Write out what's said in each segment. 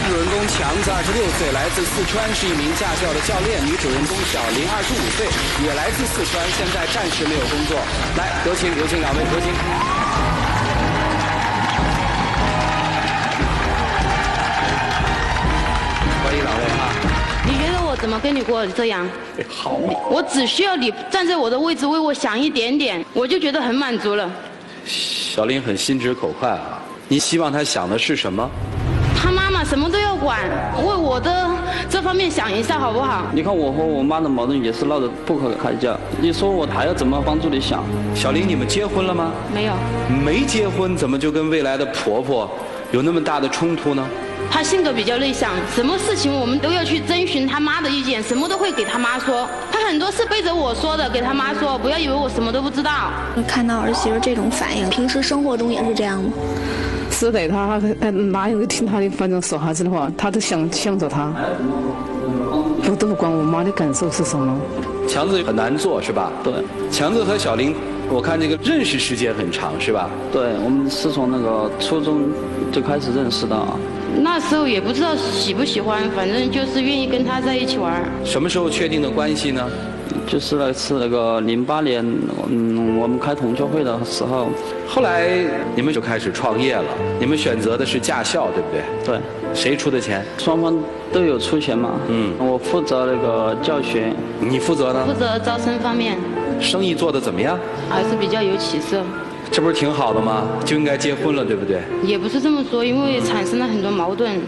男主人公强子26岁，来自四川，是一名驾校的教练。女主人公小林25岁，也来自四川，现在暂时没有工作。来，有请两位，有请。欢迎两位哈。你觉得我怎么跟你过这样？好，我只需要你站在我的位置为我想一点点，我就觉得很满足了。小林很心直口快啊，你希望他想的是什么？他妈妈什么都要管，为我的这方面想一下好不好？你看我和我妈的矛盾也是闹得不可开交，你说我还要怎么帮助你想？小林，你们结婚了吗？没有。没结婚，怎么就跟未来的婆婆有那么大的冲突呢？她性格比较内向，什么事情我们都要去征询她妈的意见，什么都会给她妈说。她很多事背着我说的，给她妈说，不要以为我什么都不知道。看到儿媳妇这种反应，平时生活中也是这样吗？是的，他哪有听他的，反正说啥子的话，他都想着他，都不管我妈的感受是什么。强子很难做是吧？对。强子和小林，我看这个认识时间很长是吧？对，我们是从那个初中就开始认识的。那时候也不知道喜不喜欢，反正就是愿意跟他在一起玩。什么时候确定的关系呢？就是那个08年，我们开同学会的时候。后来你们就开始创业了，你们选择的是驾校，对不对？对。谁出的钱？双方都有出钱嘛。我负责那个教学。你负责呢？负责招生方面。生意做得怎么样？还是比较有起色。这不是挺好的吗？就应该结婚了，对不对？也不是这么说，因为产生了很多矛盾。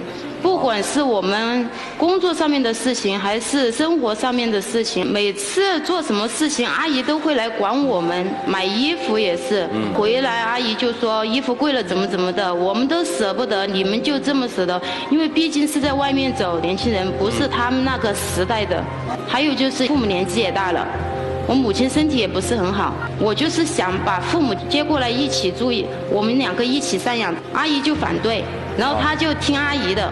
不管是我们工作上面的事情，还是生活上面的事情，每次做什么事情，阿姨都会来管我们。买衣服也是，回来阿姨就说衣服贵了怎么的，我们都舍不得，你们就这么舍得，因为毕竟是在外面走，年轻人不是他们那个时代的。还有就是父母年纪也大了。我母亲身体也不是很好，我就是想把父母接过来一起住，我们两个一起赡养。阿姨就反对，然后她就听阿姨的。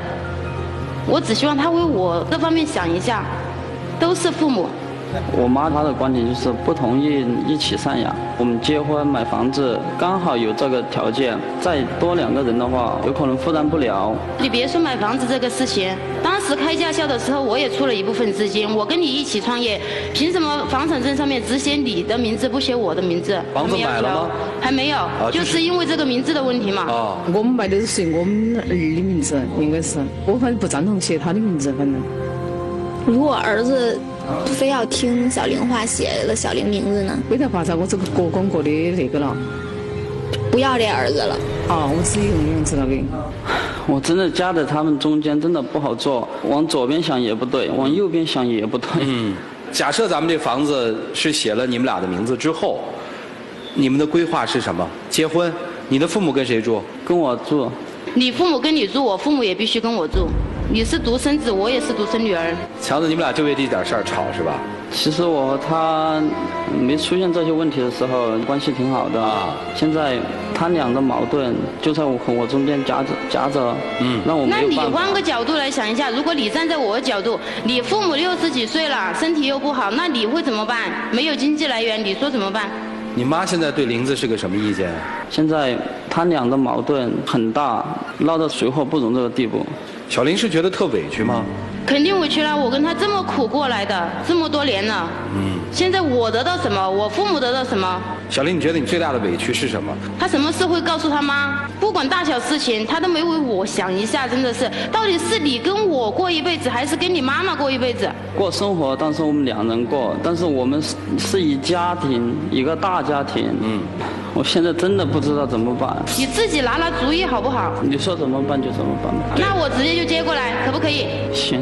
我只希望她为我这方面想一下，都是父母。我妈她的观点就是不同意一起赡养。我们结婚买房子刚好有这个条件，再多2个人的话，有可能负担不了。你别说买房子这个事情，当时开驾校的时候，我也出了一部分资金。我跟你一起创业，凭什么房产证上面只写你的名字，不写我的名字？房子买了吗？还没有，就是因为这个名字的问题嘛。我们买的是写我们儿的名字，应该是。我反正不赞同写他的名字，反正。如果儿子非要听小玲话，写了小玲名字呢？没得法子，我这个各管各的那个了。不要这儿子了。我只有那样子了的。我真的夹在他们中间，真的不好做。往左边想也不对，往右边想也不对。假设咱们这房子是写了你们俩的名字之后，你们的规划是什么？结婚？你的父母跟谁住？跟我住。你父母跟你住，我父母也必须跟我住。你是独生子，我也是独生女儿。强子，你们俩就为这点事儿吵是吧？其实我和他没出现这些问题的时候，关系挺好的。现在他俩的矛盾就在我和我中间夹着，让我没有办法。那你换个角度来想一下，如果你站在我的角度，你父母60几岁了，身体又不好，那你会怎么办？没有经济来源，你说怎么办？你妈现在对玲子是个什么意见？现在他俩的矛盾很大，闹到水火不容这个地步。小林是觉得特委屈吗？肯定委屈了，我跟他这么苦过来的，这么多年了。现在我得到什么？我父母得到什么？小林，你觉得你最大的委屈是什么？他什么事会告诉他妈？不管大小事情，他都没为我想一下，真的是，到底是你跟我过一辈子，还是跟你妈妈过一辈子？过生活，当时我们2人过，但是我们是以家庭，一个大家庭。我现在真的不知道怎么办。你自己拿主意好不好？你说怎么办就怎么办吧。那我直接就接过来，可不可以？行。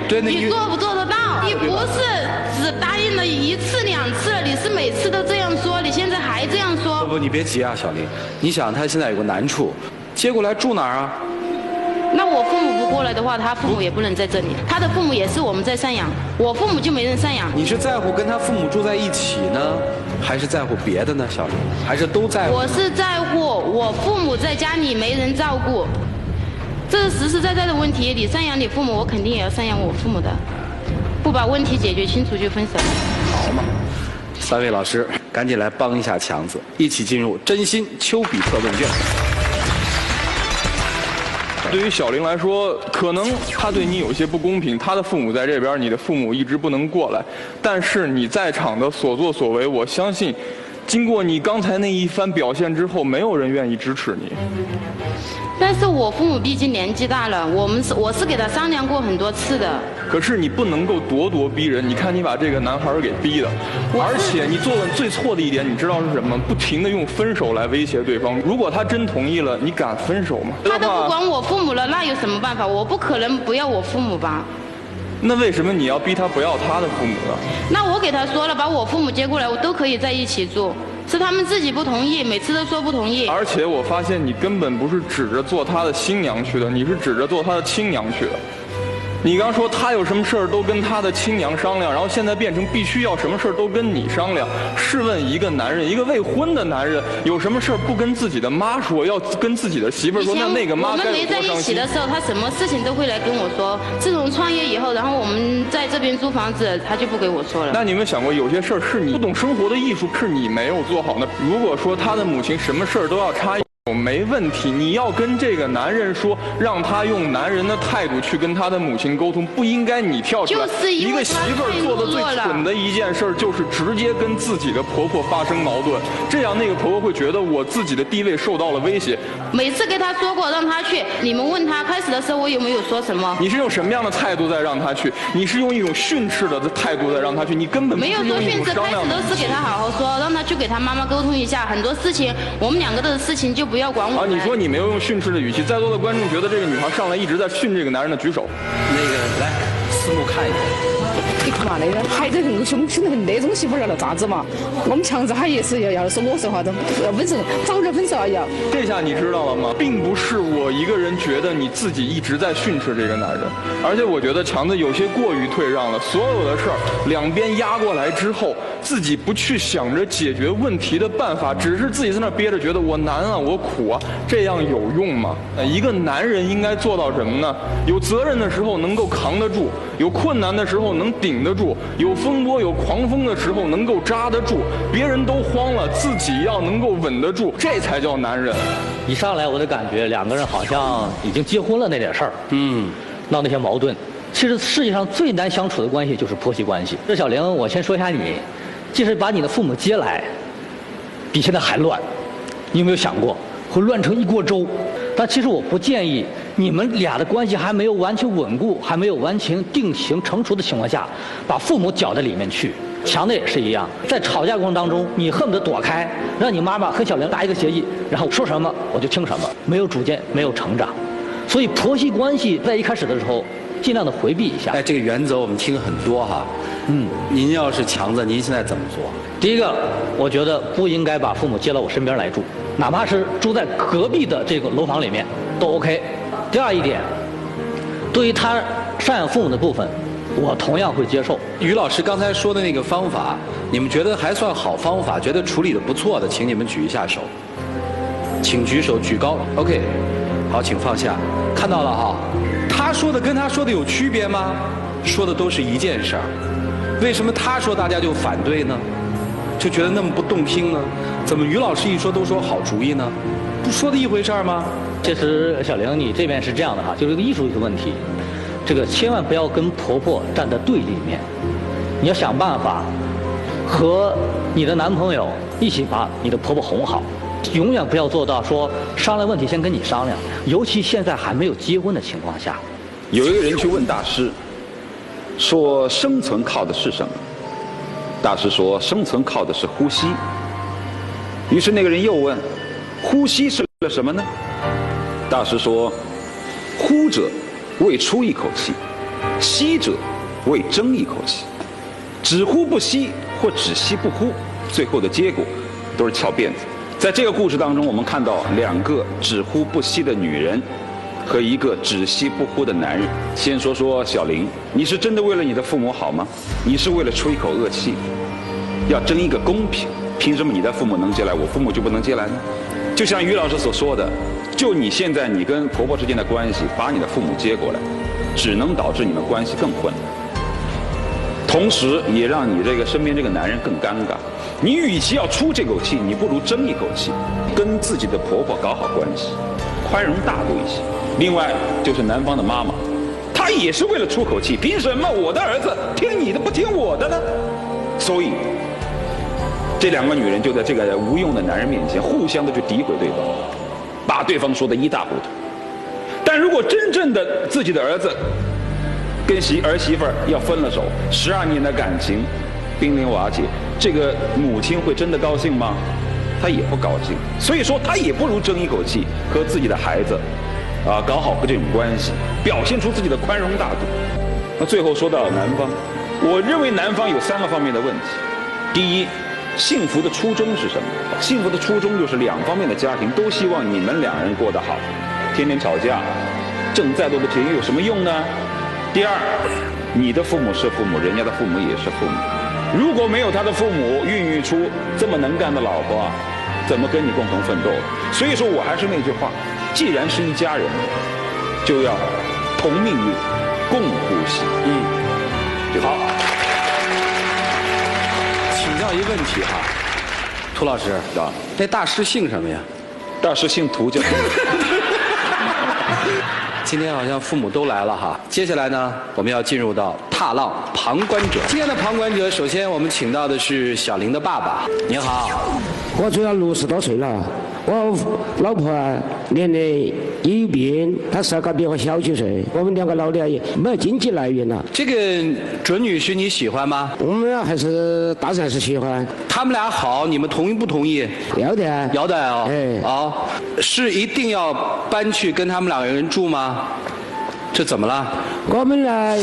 对，你做不做得到？你不是只答应了1次2次，你是每次都这样说，你现在还这样说。不，你别急啊，小林。你想他现在有个难处，接过来住哪儿啊？那我父母不过来的话，他父母也不能在这里。他的父母也是我们在赡养，我父母就没人赡养。你是在乎跟他父母住在一起呢，还是在乎别的呢，小林？还是都在乎？我是在乎我父母在家里没人照顾，这是实实在在的问题。你赡养你父母，我肯定也要赡养我父母的。不把问题解决清楚就分手。好嘛，3位老师赶紧来帮一下强子，一起进入真心丘比特问卷。对于小玲来说，可能她对你有些不公平，她的父母在这边，你的父母一直不能过来。但是你在场的所作所为，我相信，经过你刚才那一番表现之后，没有人愿意支持你。但是我父母毕竟年纪大了，我是给他商量过很多次的。可是你不能够咄咄逼人，你看你把这个男孩给逼的，而且你做的最错的一点，你知道是什么？不停的用分手来威胁对方。如果他真同意了，你敢分手吗？他都不管我父母了，那有什么办法？我不可能不要我父母吧？那为什么你要逼他不要他的父母呢？那我给他说了，把我父母接过来，我都可以在一起住。是他们自己不同意，每次都说不同意。而且我发现你根本不是指着做他的新娘去的，你是指着做他的亲娘去的。你刚说他有什么事儿都跟他的亲娘商量，然后现在变成必须要什么事儿都跟你商量。试问一个男人，一个未婚的男人，有什么事儿不跟自己的妈说，要跟自己的媳妇儿说？那个妈该有多伤心？我们没在一起的时候，他什么事情都会来跟我说。自从创业以后，然后我们在这边租房子，他就不给我说了。那你有没有想过，有些事儿是你不懂生活的艺术，是你没有做好呢？如果说他的母亲什么事儿都要插一手，没问题，你要跟这个男人说，让他用男人的态度去跟他的母亲沟通，不应该你跳出来。就是因为一个媳妇儿做的最蠢的一件事，就是直接跟自己的婆婆发生矛盾，这样那个婆婆会觉得我自己的地位受到了威胁。每次给他说过让他去，你们问他开始的时候我有没有说什么？你是用什么样的态度在让他去？你是用一种训斥的态度在让他去，你根本没有说训斥，开始都是给他好好说，让他去给他妈妈沟通一下，很多事情我们两个的事情就不要管我。你说你没有用训斥的语气，在座的观众觉得这个女孩上来一直在训这个男人的，举手。那个来，四目看一下。你干嘛那个？孩子很凶得很，那种媳妇儿要咋子嘛？我们强制他也是要说我说话的，要分手，早点分手要。这下你知道了吗？并不是我一个人觉得你自己一直在训斥这个男人，而且我觉得强子有些过于退让了。所有的事儿两边压过来之后，自己不去想着解决问题的办法，只是自己在那憋着，觉得我难啊，我苦啊，这样有用吗？一个男人应该做到什么呢？有责任的时候能够扛得住，有困难的时候能顶得住，有风波有狂风的时候能够扎得住，别人都慌了，自己要能够稳得住，这才叫男人。一上来我的感觉，两个人好像已经结婚了那点事儿，闹那些矛盾。其实世界上最难相处的关系就是婆媳关系。这小玲，我先说一下你，即使把你的父母接来，比现在还乱，你有没有想过会乱成一锅粥？但其实我不建议你们俩的关系还没有完全稳固，还没有完全定型成熟的情况下，把父母搅在里面去。强的也是一样，在吵架过程当中，你恨不得躲开，让你妈妈和小玲达一个协议，然后说什么我就听什么，没有主见，没有成长。所以婆媳关系在一开始的时候，尽量的回避一下。这个原则我们听很多哈。您要是强子，您现在怎么做？第一个，我觉得不应该把父母接到我身边来住，哪怕是住在隔壁的这个楼房里面都 OK。第二一点，对于他赡养父母的部分，我同样会接受。于老师刚才说的那个方法，你们觉得还算好方法，觉得处理的不错的，请你们举一下手。请举手，举高。OK， 好，请放下。看到了哈，他说的跟他说的有区别吗？说的都是一件事儿，为什么他说大家就反对呢？就觉得那么不动听呢？怎么于老师一说都说好主意呢？不说的一回事儿吗？其实小玲，你这边是这样的哈，就是一个艺术的问题，这个千万不要跟婆婆站在对立面，你要想办法和你的男朋友一起把你的婆婆哄好，永远不要做到说商量问题先跟你商量，尤其现在还没有结婚的情况下。有一个人去问大师，说生存靠的是什么？大师说生存靠的是呼吸。于是那个人又问，呼吸是了什么呢？大师说，呼者为出一口气，吸者为争一口气。只呼不吸或只吸不呼，最后的结果都是翘辫子。在这个故事当中，我们看到两个只呼不吸的女人和一个只吸不呼的男人。先说说小玲，你是真的为了你的父母好吗？你是为了出一口恶气，要争一个公平？凭什么你的父母能接来，我父母就不能接来呢？就像于老师所说的，就你现在你跟婆婆之间的关系，把你的父母接过来，只能导致你们关系更混乱，同时也让你这个身边这个男人更尴尬。你与其要出这口气，你不如争一口气，跟自己的婆婆搞好关系，宽容大度一些。另外就是男方的妈妈，她也是为了出口气，凭什么我的儿子听你的不听我的呢？所以这两个女人就在这个无用的男人面前互相的去诋毁对方，把对方说得一塌糊涂。但如果真正的自己的儿子跟儿媳妇要分了手，12年的感情濒临瓦解，这个母亲会真的高兴吗？她也不高兴。所以说她也不如争一口气，和自己的孩子搞好这种关系，表现出自己的宽容大度。那最后说到男方，我认为男方有3个方面的问题。第一，幸福的初衷是什么？幸福的初衷就是2方面的家庭都希望你们2人过得好，天天吵架，挣再多的钱又有什么用呢？第二，你的父母是父母，人家的父母也是父母，如果没有他的父母孕育出这么能干的老婆怎么跟你共同奋斗？所以说我还是那句话，既然是一家人，就要同命运，共呼吸。好。请教一个问题哈，涂老师那大师姓什么呀？大师姓涂叫。今天好像父母都来了哈，接下来呢，我们要进入到踏浪旁观者。今天的旁观者，首先我们请到的是小玲的爸爸。您好，我主要60多岁了，我老婆年龄也有病，她身高比我小几岁，我们2个老的也没有经济来源了。这个准女婿你喜欢吗？我们还是当然是喜欢。他们俩好，你们同意不同意？要的。要的哦。哎。哦，是一定要搬去跟他们2个人住吗？这怎么了？我们来。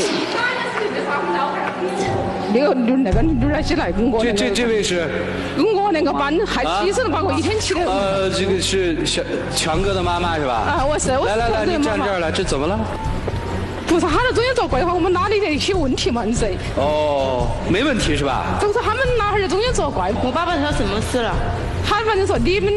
那个女儿起来跟我。这位是？跟我那个班还起身把我一天起来。这个是强哥的妈妈是吧？我是。来，你站这儿来，这怎么了？不是他的中间作怪的话，我们哪里的一些问题嘛？你说？哦，没问题是吧？都是他们男孩在中间作怪。我爸爸他什么事了？他反正说你们，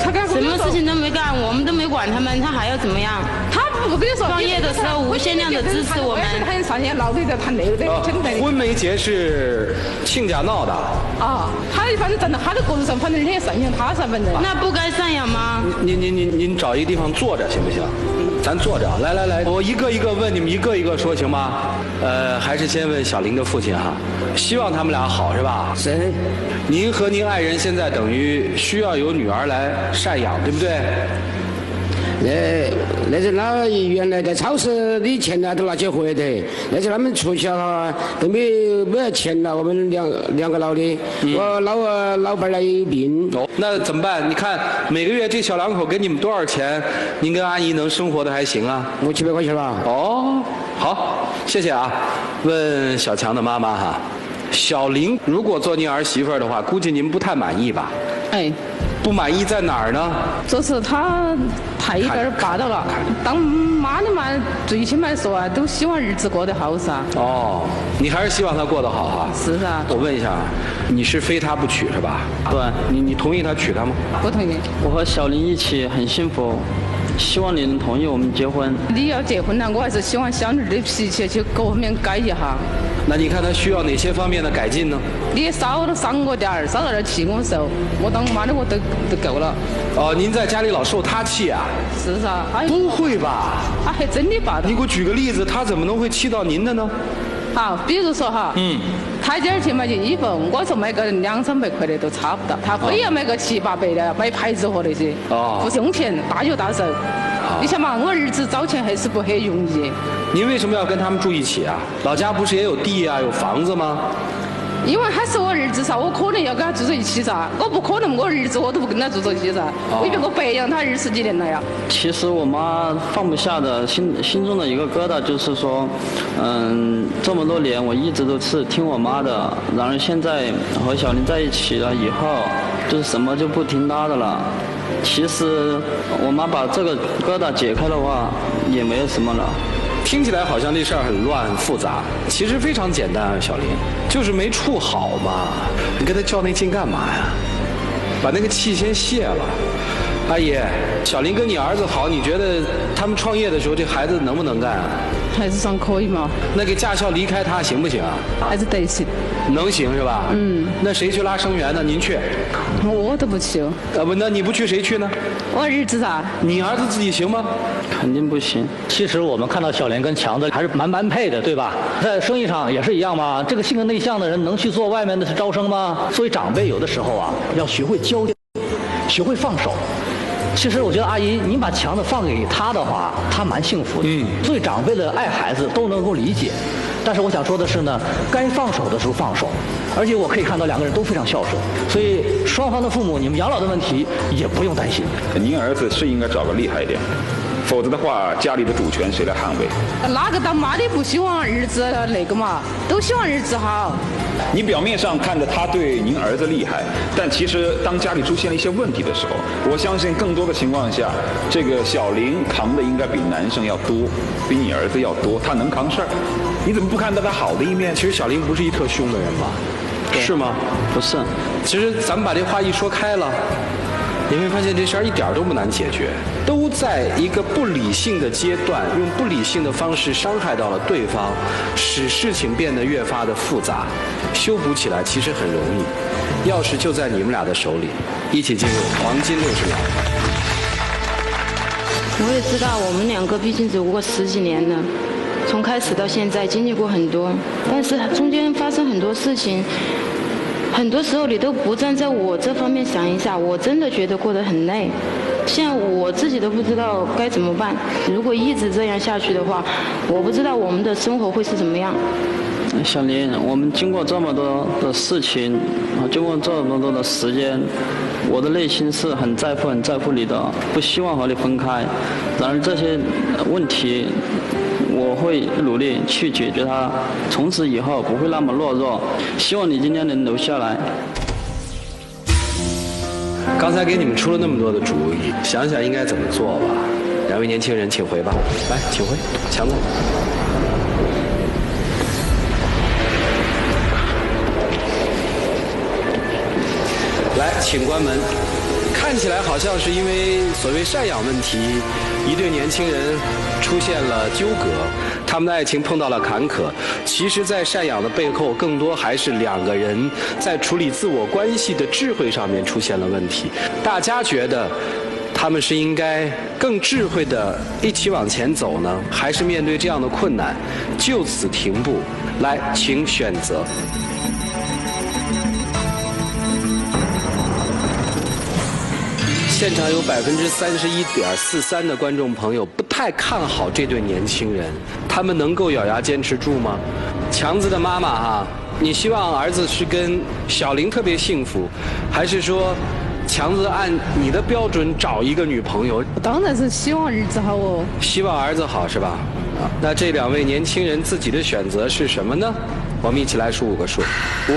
他跟什么事情都没干，我们都没管他们，他还要怎么样？他不跟你说，创业的时候无限量的支持我们。他上线闹得在谈那个婚媒节是亲家闹的。他反正站在他的角度上，反正也赡养他噻，反正。那不该赡养吗？您找一个地方坐着行不行？咱坐着，来，我一个一个问，你们一个一个说行吗？还是先问小玲的父亲哈，希望他们俩好是吧？是。您和您爱人现在等于需要有女儿来赡养，对不对？那是那原来在超市的钱呢都拿去回的，那是他们出去哈都没有钱了，我们两个老的，我老伴呢也有病。那怎么办？你看每个月这小2口给你们多少钱？您跟阿姨能生活的还行啊？6、700块钱吧。哦，好，谢谢啊。问小强的妈妈哈，小玲如果做您儿媳妇的话，估计您不太满意吧？哎。不满意在哪儿呢？就是他太有点霸道了。当妈的嘛，最起码来说都希望日子过得好噻。哦，你还是希望他过得好哈？是噻。我问一下，你是非他不娶是吧？对。你同意他娶她吗？不同意。我和小玲一起很幸福，希望你能同意我们结婚。你要结婚呢，我还是希望小女的脾气去各方面改一下。那你看他需要哪些方面的改进呢？你少赏我点儿，少点气我受，我当妈的我都够了。哦，您在家里老受他气啊？是噻。不会吧？他还真的霸道。你给我举个例子，他怎么能会气到您的呢？好，比如说哈，他今儿去买件衣服，我说买个200、300块的都差不到，他非要买个700、800的，买牌子货那些，不用钱，大有大手。你想嘛，我儿子找钱还是不很容易。您为什么要跟他们住一起啊？老家不是也有地啊，有房子吗？因为他是我儿子噻，我可能要跟他住在一起噻，我不可能我儿子我都不跟他住在一起噻，因为我白养他20几年了呀。其实我妈放不下的心中的一个疙瘩就是说，这么多年我一直都是听我妈的，然而现在和小玲在一起了以后，就是什么就不听她的了。其实我妈把这个疙瘩解开的话，也没有什么了。听起来好像这事儿很乱很复杂，其实非常简单啊，小玲，就是没处好嘛。你跟他较那劲干嘛呀？把那个气先泄了。阿姨，小玲跟你儿子好，你觉得他们创业的时候这孩子能不能干啊？还是算可以嘛。那个驾校离开他行不行啊？还是得行。能行是吧？那谁去拉生源呢？您去。我都不去。不，那你不去谁去呢？我儿子啊。你儿子自己行吗？肯定不行。其实我们看到小林跟强子还是蛮配的，对吧？在生意上也是一样嘛。这个性格内向的人能去做外面的招生吗？作为长辈，有的时候啊，要学会交流，学会放手。其实我觉得阿姨，您把强子放给他的话，他蛮幸福的。作为长辈的爱孩子都能够理解。但是我想说的是呢，该放手的时候放手，而且我可以看到两个人都非常孝顺，所以双方的父母，你们养老的问题也不用担心。您儿子是应该找个厉害一点，否则的话，家里的主权谁来捍卫？哪个当妈的不希望儿子那个嘛？都希望儿子好。你表面上看着他对您儿子厉害，但其实当家里出现了一些问题的时候，我相信更多的情况下，这个小林扛的应该比男生要多，比你儿子要多，他能扛事儿。你怎么不看到他好的一面？其实小林不是一特凶的人吧？是吗？不是。其实咱们把这话一说开了，你会发现这事儿一点都不难解决，都在一个不理性的阶段，用不理性的方式伤害到了对方，使事情变得越发的复杂。修补起来其实很容易，钥匙就在你们俩的手里，一起进入黄金60秒。我也知道我们两个毕竟走过10几年了，从开始到现在经历过很多，但是中间发生很多事情，很多时候你都不站在我这方面想一下，我真的觉得过得很累。现在我自己都不知道该怎么办。如果一直这样下去的话，我不知道我们的生活会是怎么样。小林，我们经过这么多的事情，经过这么多的时间，我的内心是很在乎你的，不希望和你分开。然而这些问题，我会努力去解决它，从此以后不会那么懦弱。希望你今天能留下来。刚才给你们出了那么多的主意，想想应该怎么做吧。两位年轻人，请回吧。来，请回，强子。来，请关门。看起来好像是因为所谓赡养问题，一对年轻人出现了纠葛，他们的爱情碰到了坎坷。其实，在赡养的背后，更多还是两个人在处理自我关系的智慧上面出现了问题。大家觉得他们是应该更智慧的一起往前走呢，还是面对这样的困难就此停步？来，请选择。现场有31.43%的观众朋友不太看好这对年轻人，他们能够咬牙坚持住吗？强子的妈妈哈，你希望儿子是跟小林特别幸福，还是说强子按你的标准找一个女朋友？当然是希望儿子好哦。希望儿子好是吧？那这两位年轻人自己的选择是什么呢？我们一起来数5个数：5、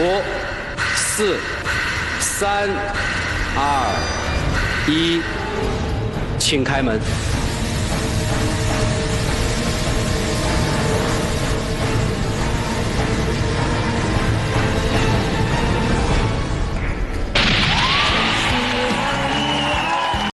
4、3、2、1，请开门。